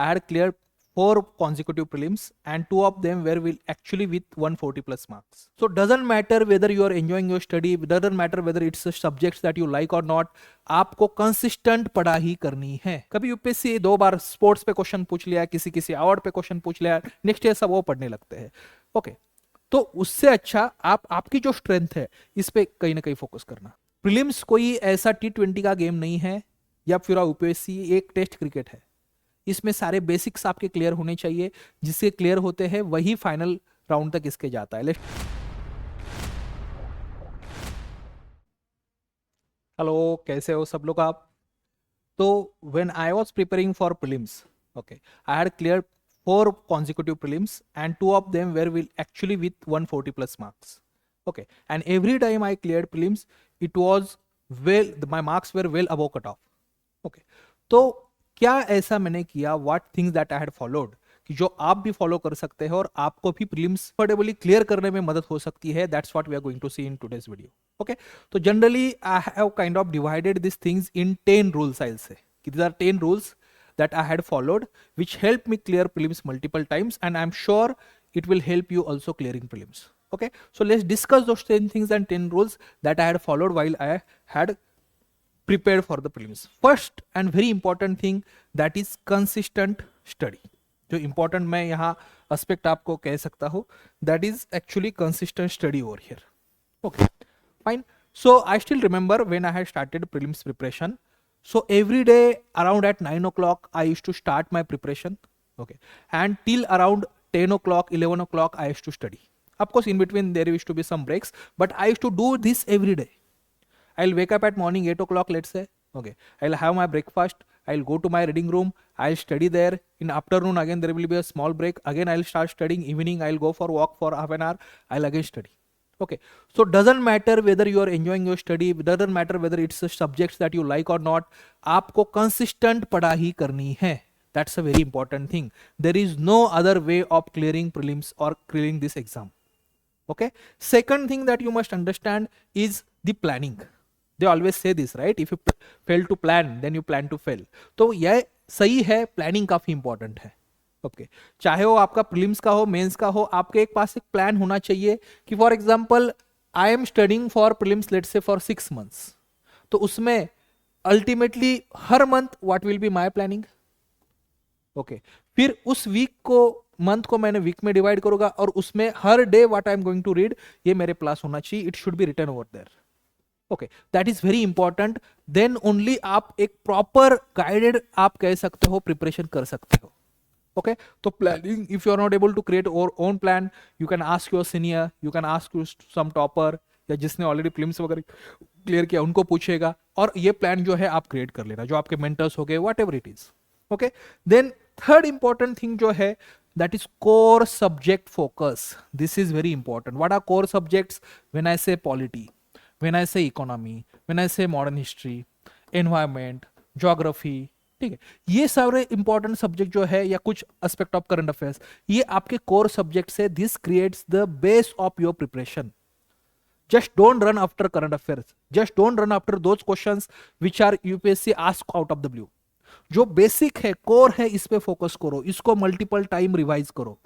I had cleared 4 consecutive prelims and 2 of them were will actually with 140 plus marks. So doesn't matter whether you are enjoying your study, doesn't matter whether it's a subjects that you like or not, आपको consistent पढ़ाई करनी है. कभी UPSC 2 बार sports पे question पूछ लिया, किसी किसी अवार्ड पे क्वेश्चन पूछ लिया, नेक्स्ट ईयर सब वो पढ़ने लगते हैं. ओके, तो उससे अच्छा आप आपकी जो स्ट्रेंथ है इस पे कहीं ना कहीं फोकस करना. प्रीलिम्स कोई ऐसा T20 का गेम नहीं है या फिर यूपीएससी एक टेस्ट क्रिकेट है. इसमें सारे बेसिक्स आपके क्लियर होने चाहिए, जिससे क्लियर होते हैं वही फाइनल राउंड तक इसके जाता है. हेलो, कैसे हो सब लोग आप? तो when I was preparing for prelims, okay, I had clear 4 consecutive prelims and 2 of them were will actually with 140 plus marks. Okay, and every time I cleared prelims, it was well, my marks were well above cutoff. Okay, तो क्या ऐसा मैंने किया, what things that I had followed, कि जो आप भी follow कर सकते हैं और आपको भी प्रीलिम्स कंफर्टेबली क्लियर करने में मदद हो सकती है. That's what we are going to see in today's video. Okay, तो generally I have kind of divided this things in 10 rules. I say these are 10 rules that I had followed, which helped me clear prelims multiple times, and I'm sure it will help you also clearing prelims. Okay, so let's discuss those 10 things and 10 rules that I had followed while I had prepared for the prelims. First and very important thing, that is consistent study. जो important मैं यहाँ aspect आपको कह सकता हूँ, that is actually consistent study over here. Okay, fine. So I still remember when I had started prelims preparation. So every day around at 9 o'clock I used to start my preparation. Okay, and till around 10 o'clock 11 o'clock I used to study. Of course in between there used to be some breaks, but I used to do this every day. I'll wake up at morning 8 o'clock, let's say. Okay, I'll have my breakfast, I'll go to my reading room, I'll study there. In afternoon again there will be a small break, again I'll start studying. Evening I'll go for walk for half an hour, I'll again study. Okay, so doesn't matter whether you are enjoying your study, doesn't matter whether it's a subjects that you like or not, आपको consistent पढ़ाई करनी है. That's a very important thing. There is no other way of clearing prelims or clearing this exam. Okay, second thing that you must understand is the planning. They always say this, right? If you fail to plan, then you plan to fail. तो यह सही है, planning काफी important है. Okay, चाहे वो आपका prelims का हो, मेंस का हो, आपके एक पास एक प्लान होना चाहिए कि for example I am studying for prelims let's say for 6 months. तो उसमें ultimately her month what will be my planning. Okay, फिर उस वीक को, मंथ को मैंने वीक में डिवाइड करूंगा और उसमें हर day what I am going to read, ये मेरे प्लस होना चाहिए. It should be written over there. Okay, that is very important. Then only आप एक प्रॉपर गाइडेड आप कह सकते हो प्रिपरेशन कर सकते हो. ओके, तो planning, if you are not able to create your own plan, you can ask your senior, you can ask you some topper, या जिसने ऑलरेडी प्रीलिम्स वगैरह क्लियर किया उनको पूछेगा, और ये प्लान जो है आप क्रिएट कर लेना, जो आपके मेंटर्स हो गए, whatever it is. Okay, then third important thing जो है, that is core subject focus. This is very important. What are core subjects? When I say polity, when I say economy, when I say modern history, environment, geography, ठीक है, ये सारे important subject जो है या कुछ एस्पेक्ट ऑफ करंट अफेयर्स, ये आपके कोर सब्जेक्ट है. This creates the base of your preparation. Just don't run after current affairs. Just don't run after those questions which are UPSC ask out of the blue. जो basic है, core है, इस पे focus करो, इसको multiple time revise करो.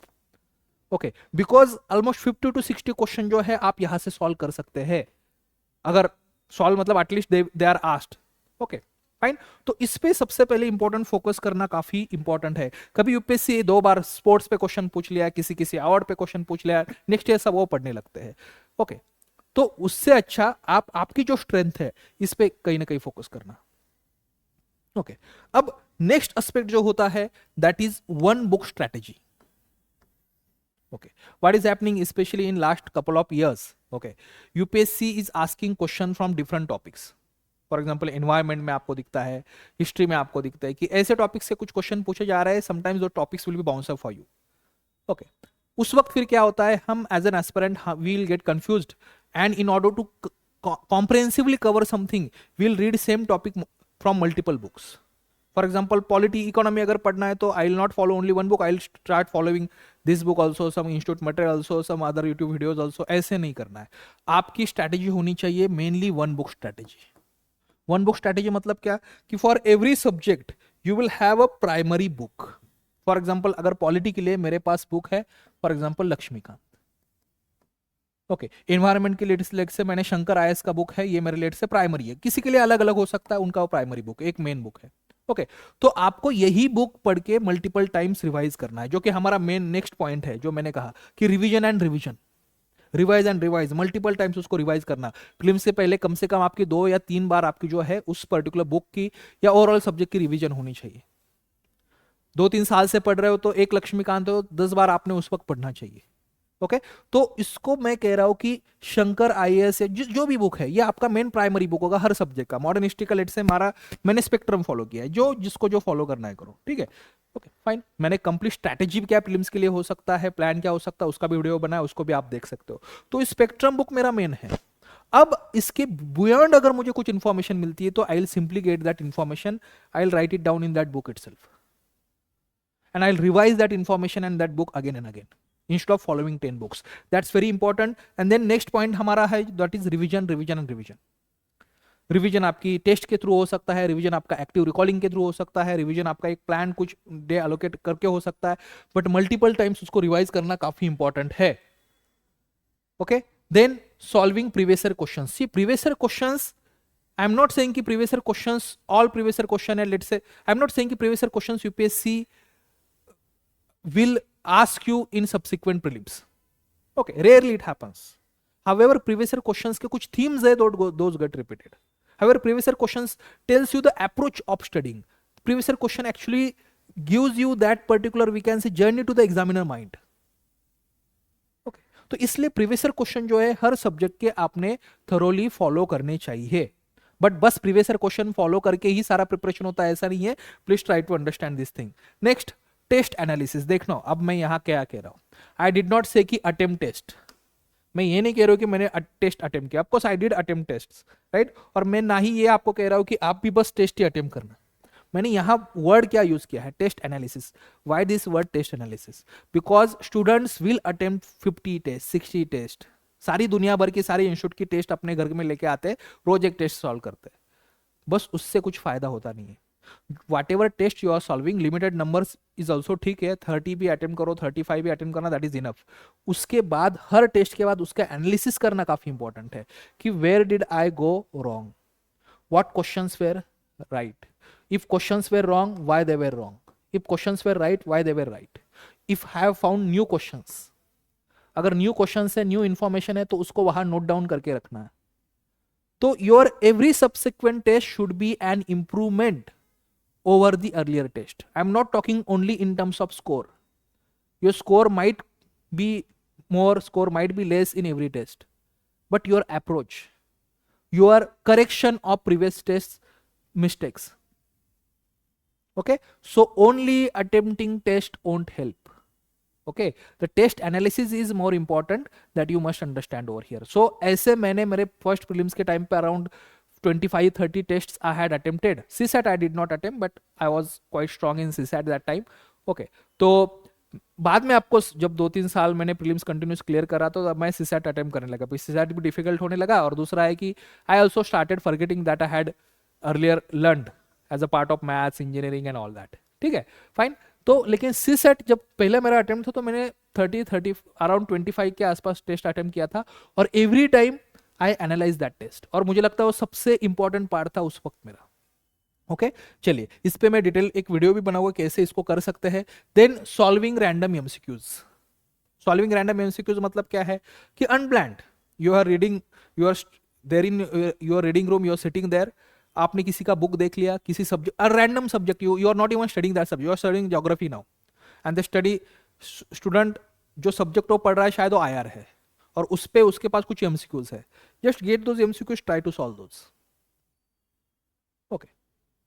Okay, because almost 50 to 60 question जो है आप यहां से सॉल्व कर सकते हैं, अगर सॉल्व मतलब at least they are asked. Okay, fine. तो इस पे सबसे पहले इंपॉर्टेंट फोकस करना काफी इंपॉर्टेंट है. कभी यूपीएससी 2 बार स्पोर्ट्स पे क्वेश्चन पूछ लिया, किसी किसी अवार्ड पे क्वेश्चन पूछ लिया, नेक्स्ट ईयर सब वो पढ़ने लगते हैं. ओके, तो उससे अच्छा आप आपकी जो स्ट्रेंथ है इस पे कहीं ना कहीं फोकस करना. ओके, अब नेक्स्ट एस्पेक्ट जो होता है, that is one book strategy. Okay, what is happening specially in last couple of years. Okay, UPSC is asking question from different topics. For example environment में आपको दिखता है, हिस्ट्री में आपको दिखता है कि ऐसे टॉपिक से कुछ क्वेश्चन पूछे जा रहे हैं. समटाइम्स दो topics will be bouncer for you. Okay, उस वक्त फिर क्या होता है, हम as an aspirant we will get confused, and in order to comprehensively cover something we will read same topic from multiple books. For example polity, economy अगर पढ़ना है तो I will not follow only one book, I will start following this book also, some institute material also, some other YouTube videos also. ऐसे नहीं करना है. आपकी strategy होनी चाहिए mainly one book strategy. One book strategy मतलब क्या कि for every subject you will have a primary book. For example अगर पॉलिटी के लिए मेरे पास बुक है for example Laxmikanth, okay. Environment के लिए लेट से मैंने शंकर आईएएस का बुक है, ये मेरे लेट से प्राइमरी है, किसी के लिए अलग अलग हो सकता है, उनका वो प्राइमरी बुक एक मेन बुक है, ओके। तो आपको यही बुक पढ़ के मल्टीपल टाइम्स रिवाइज करना है, जो कि हमारा मेन नेक्स्ट पॉइंट है, जो मैंने कहा कि revision and revision, revise and revise, multiple times उसको रिवाइज करना। फिल्म से पहले कम से कम आपकी 2 या 3 बार आपकी जो है उस पर्टिकुलर बुक की या ओवरऑल सब्जेक्ट की रिवीजन होनी चाहिए। 2-3 साल से पढ़ रहे हो तो एक लक्ष्मीकांत हो 10 बार आपने उस वक्त पढ़ना चाहिए, ओके। तो इसको मैं कह रहा हूं कि शंकर आईएएस या जो भी बुक है ये आपका मेन प्राइमरी बुक होगा हर सब्जेक्ट का। मॉडर्न हिस्ट्री का लेट से हमारा मैंने स्पेक्ट्रम फॉलो किया है, जो जिसको जो फॉलो करना है करो, ठीक है, ओके फाइन। मैंने कंप्लीट स्ट्रैटेजी क्या प्रीलिम्स के लिए हो सकता है, प्लान क्या हो सकता है, उसका भी वीडियो बनाया, उसको भी आप देख सकते हो। तो स्पेक्ट्रम बुक मेरा मेन है। अब इसके बियॉन्ड अगर मुझे कुछ इंफॉर्मेशन मिलती है तो I will simply get that information, I will write it down in that book itself and I'll revise that information and that book again and again instead of following 10 books. That's very important. And then next point हमारा है that is revision, revision and revision. Revision आपकी test के through हो सकता है, revision आपका active recalling के through हो सकता है, रिवीजन आपका एक प्लान कुछ डे अलोकेट करके हो सकता है, बट मल्टीपल टाइम्स उसको रिवाइज करना काफी इंपॉर्टेंट है, okay. Then solving previous year questions. See previous year questions, I am not saying कि previous year questions all previous year question है, let's say I am not saying कि previous year questions UPSC will ask you in subsequent prelims, okay, rarely it happens. However previous year questions के कुछ themes है, those get repeated. However previous year questions tells you the approach of studying. Previous year question actually gives you that particular we can say journey to the examiner mind, okay. तो इसलिए previous year question जो है हर subject के आपने thoroughly follow करने चाहिए, but बस previous year question follow करके ही सारा प्रिपरेशन होता है ऐसा नहीं है। Please try to understand this thing. Next test analysis. देखना अब मैं यहां क्या कह रहा हूं, आई डिड नॉट से कि अटेम्प्ट टेस्ट, मैं ये नहीं कह रहा हूं कि मैंने टेस्ट अटेम्प्ट किया, of course I did attempt test, right. और मैं ना ही ये आपको कह रहा हूं कि आप भी बस टेस्ट ही अटेम्प्ट करना। मैंने यहां वर्ड क्या यूज किया है, test analysis. Why this word test analysis? Because students will attempt 50 test, 60 test, सारी दुनिया भर की सारी इंस्टीट्यूट की टेस्ट अपने घर में लेके आते हैं, रोज एक टेस्ट सॉल्व करते हैं, बस उससे कुछ फायदा होता नहीं है। whatever test you are solving, limited numbers is also ठीक है, 30 भी अटेम्प्ट करो, 35 भी अटेम्प्ट करना, दैट इज इनफ। उसके बाद हर टेस्ट के बाद उसका एनालिसिस करना काफी इंपॉर्टेंट है कि where did I go wrong, what questions were right, if questions were wrong why they were wrong, if questions were right why they were right, if have found new questions, अगर new questions है, new information है तो उसको वहां note down करके रखना है। तो your every subsequent test should be an improvement over the earlier test. I'm not talking only in terms of score. Your score might be more, score might be less in every test, but your approach, your correction of previous tests mistakes, okay. So only attempting test won't help, okay. The test analysis is more important, that you must understand over here. So ऐसे मैंने मेरे first prelims के time पे around 25-30 tests I had attempted. CSAT I did not attempt, but I was quite strong in CSAT that time. Okay. तो बाद में आपको जब 2-3 साल मैंने प्रीलिम्स कंटिन्यूस क्लियर करा तो मैं CSAT अटेम्प्ट करने लगा, CSAT भी डिफिकल्ट होने लगा, और दूसरा है कि I also started forgetting that I had earlier learned as a part of maths, engineering and all that, ठीक है फाइन। तो लेकिन CSAT जब पहले मेरा अटेम्प्ट था तो मैंने 30 अराउंड 25 के आसपास टेस्ट अटेम्प्ट किया था, और every time I analyse that test, और मुझे लगता है वो सबसे इंपॉर्टेंट पार्ट था उस वक्त मेरा, ओके। चलिए इस पे मैं डिटेल एक वीडियो भी बनाऊंगा कैसे इसको कर सकते हैं। Then solving random MCQs. Solving random MCQs मतलब क्या है कि unplanned, you are reading, you are there in your reading room, you are sitting there, आपने किसी का बुक देख लिया, किसी subject, a random subject, you are not even studying that subject, you are studying geography now, and the study student जो subject वो पढ़ रहा है शायद वो आईआर है, और उस पे उसके पास कुछ एमसीक्यूज है, just get those MCQs, try to solve those, okay.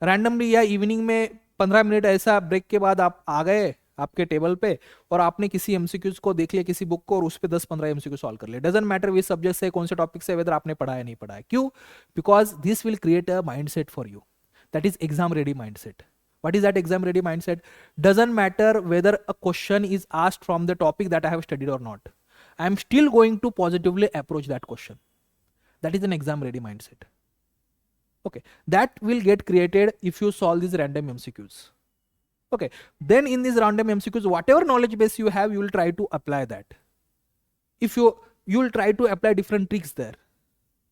Randomly या इवनिंग में 15 मिनट ऐसा ब्रेक के बाद आप आ गए आपके टेबल पे, और आपने किसी एमसीक्यूज को देख लिया, किसी बुक को, और उस पे 10-15 एमसीक्यू सॉल्व कर लिया, डजंट मैटर विच सब्जेक्ट से, कौन से टॉपिक से, वेदर आपने पढ़ा है नहीं पढ़ा है, क्यों? Because this will create a mindset for you, that is exam ready mindset. What is that exam ready mindset? Doesn't matter whether a question is asked from the topic that I have studied or not, I am still going to positively approach that question. That is an exam ready mindset, okay. That will get created if you solve these random MCQs, Okay, then in these random MCQs, whatever knowledge base you have, you will try to apply that. If you will try to apply different tricks there,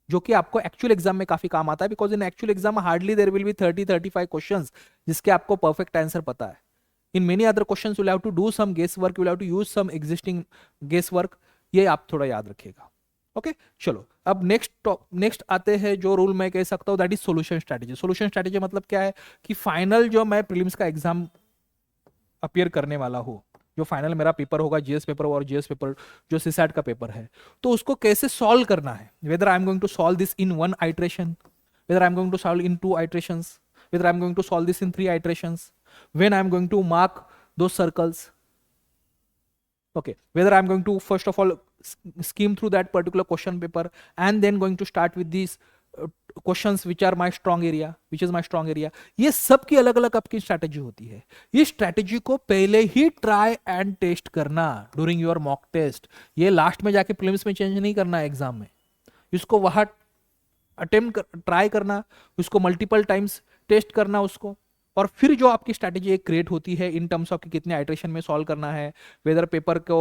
जो कि आपको actual exam में काफी काम आता है, because in actual exam hardly there will be 30-35 questions जिसके आपको परफेक्ट आंसर पता है. In many other questions you will have to do some guess work, you will have to use some existing guess work. ये आप थोड़ा याद रखिएगा. Okay चलो, अब नेक्स्ट आते हैं जो रूल मैं कह सकता हूँ, that is solution strategy. Solution strategy मतलब क्या है कि फाइनल जो मैं प्रीलिम्स का एग्जाम अपीयर करने वाला हूँ, जो फाइनल मेरा पेपर होगा, जीएस पेपर और जीएस पेपर जो सीसैट का पेपर है, तो उसको कैसे सॉल्व करना है. Whether I am going to solve this in 1 iteration, whether I am going to solve in 2 iterations, whether I am going to solve this in 3 iterations, when I am going to mark those circles. Okay, whether I'm going to first of all skim through that particular question paper and then going to start with these questions which are my strong area, which is my strong area. ये सब की अलग अलग आपकी strategy होती है. ये strategy को पहले ही ट्राई एंड टेस्ट करना ड्यूरिंग योर मॉक टेस्ट. ये लास्ट में जाके प्रीलिम्स में चेंज नहीं करना है एग्जाम में. इसको वहां ट्राई करना, उसको मल्टीपल टाइम्स टेस्ट करना उसको, और फिर जो आपकी स्ट्रैटेजी एक क्रिएट होती है इन टर्म्स ऑफ कि कितने आइट्रेशन में सॉल्व करना है, वेदर पेपर को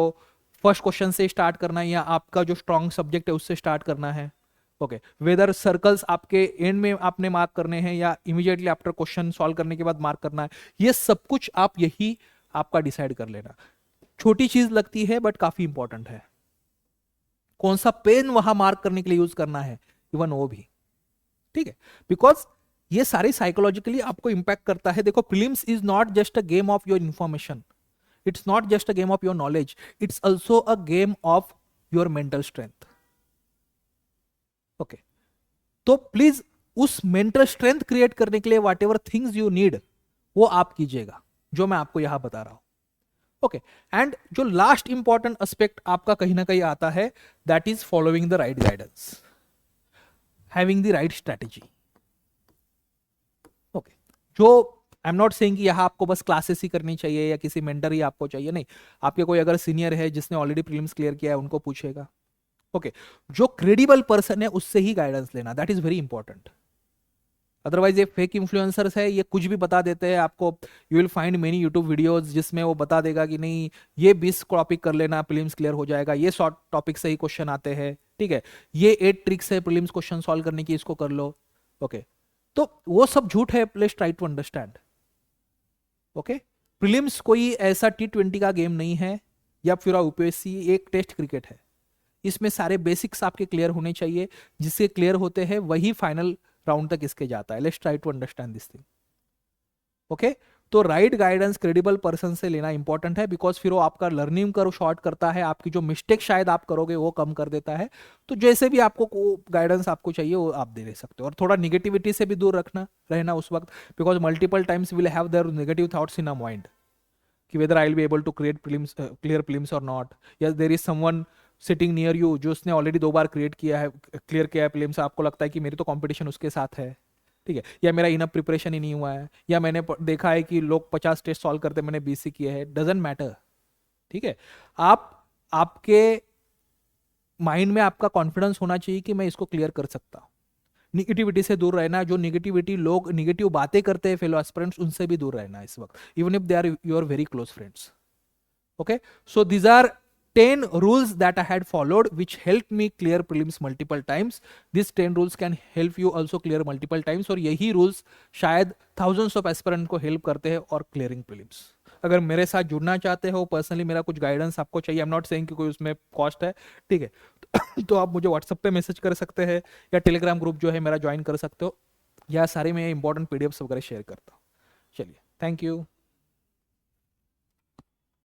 फर्स्ट क्वेश्चन से स्टार्ट करना है या आपका जो स्ट्रॉन्ग सब्जेक्ट है उससे स्टार्ट करना है. ओके, वेदर सर्कल्स आपके एंड में आपने मार्क करने हैं या इमीडिएटली आफ्टर क्वेश्चन सॉल्व करने के बाद मार्क करना है. ये सब कुछ आप यही आपका डिसाइड कर लेना. छोटी चीज लगती है बट काफी इंपॉर्टेंट है. कौन सा पेन वहां मार्क करने के लिए यूज करना है, इवन वो भी. ठीक है, बिकॉज ये सारे साइकोलॉजिकली आपको इंपैक्ट करता है. देखो, prelims is not just a game of your information, it's not just a game of your knowledge, it's also a game of your mental strength. Okay, तो प्लीज उस मेंटल स्ट्रेंथ क्रिएट करने के लिए what ever things you need वो आप कीजिएगा, जो मैं आपको यहां बता रहा हूं. ओके, एंड जो लास्ट इंपॉर्टेंट एस्पेक्ट आपका कहीं ना कहीं आता है, that is following the right guidance, having the right strategy. Okay, जो आई एम नॉट सेइंग कि यहाँ आपको बस क्लासेस ही करनी चाहिए या किसी मेंटर ही आपको चाहिए, नहीं. आपके कोई अगर सीनियर है जिसने ऑलरेडी प्रीलिम्स क्लियर किया है उनको पूछेगा. ओके, जो क्रेडिबल पर्सन है उससे ही गाइडेंस लेना, that is very important. Otherwise ये फेक इन्फ्लुएंसर्स है, ये कुछ भी बता देते हैं आपको. You will find many YouTube videos जिसमें वो बता देगा कि नहीं ये 20 टॉपिक कर लेना प्रीलिम्स क्लियर हो जाएगा, ये शॉर्ट टॉपिक से ही क्वेश्चन आते हैं, ठीक है, ये 8 ट्रिक्स है प्रीलिम्स क्वेश्चन सॉल्व करने की, इसको कर लो. ओके, तो वो सब झूठ है. Please try to understand. Okay, prelims कोई ऐसा T20 का गेम नहीं है या फिर यूपीएससी एक टेस्ट क्रिकेट है. इसमें सारे बेसिक्स आपके क्लियर होने चाहिए. जिससे क्लियर होते हैं वही फाइनल राउंड तक इसके जाता है. Let's try to understand this thing. Okay, तो राइट गाइडेंस क्रेडिबल पर्सन से लेना इंपॉर्टेंट है, बिकॉज फिर वो आपका लर्निंग कर्व शॉर्ट करता है, आपकी जो मिस्टेक शायद आप करोगे वो कम कर देता है. तो जैसे भी आपको गाइडेंस आपको चाहिए वो आप दे सकते हो. और थोड़ा निगेटिविटी से भी दूर रहना उस वक्त, because multiple times will have there negative thoughts in a mind कि whether I will be able to clear prelims और नॉट, या there is someone sitting near you जो उसने ऑलरेडी 2 बार क्लियर किया है प्रीलिम्स, आपको लगता है कि मेरी तो कंपटीशन उसके साथ है, ठीक है, या मेरा इनफ प्रिपरेशन ही नहीं हुआ है, या मैंने देखा है कि लोग 50 टेस्ट सॉल्व करते मैंने 20 ही किए हैं. Doesn't matter. ठीक है, आपके माइंड में आपका कॉन्फिडेंस होना चाहिए कि मैं इसको क्लियर कर सकता हूं. निगेटिविटी से दूर रहना. जो निगेटिविटी लोग निगेटिव बातें करते हैं फेलो एस्पिरेंट्स, उनसे भी दूर रहना इस वक्त, even if they are your very close friends. Okay, so these are 10 rules that I had followed which helped me clear prelims multiple times. These 10 rules can help you also clear multiple times, और यही rules शायद thousands of aspirant को help करते हैं और clearing prelims. अगर मेरे साथ जुड़ना चाहते हो, पर्सनली मेरा कुछ गाइडेंस आपको चाहिए, आई एम नॉट सेइंग कि कोई उसमें कॉस्ट है, ठीक है, तो आप मुझे व्हाट्सएप पे मैसेज कर सकते हैं या टेलीग्राम ग्रुप जो है मेरा ज्वाइन कर सकते हो, या सारे में इंपॉर्टेंट पीडीएफ्स वगैरह शेयर करता हूँ. चलिए, थैंक यू.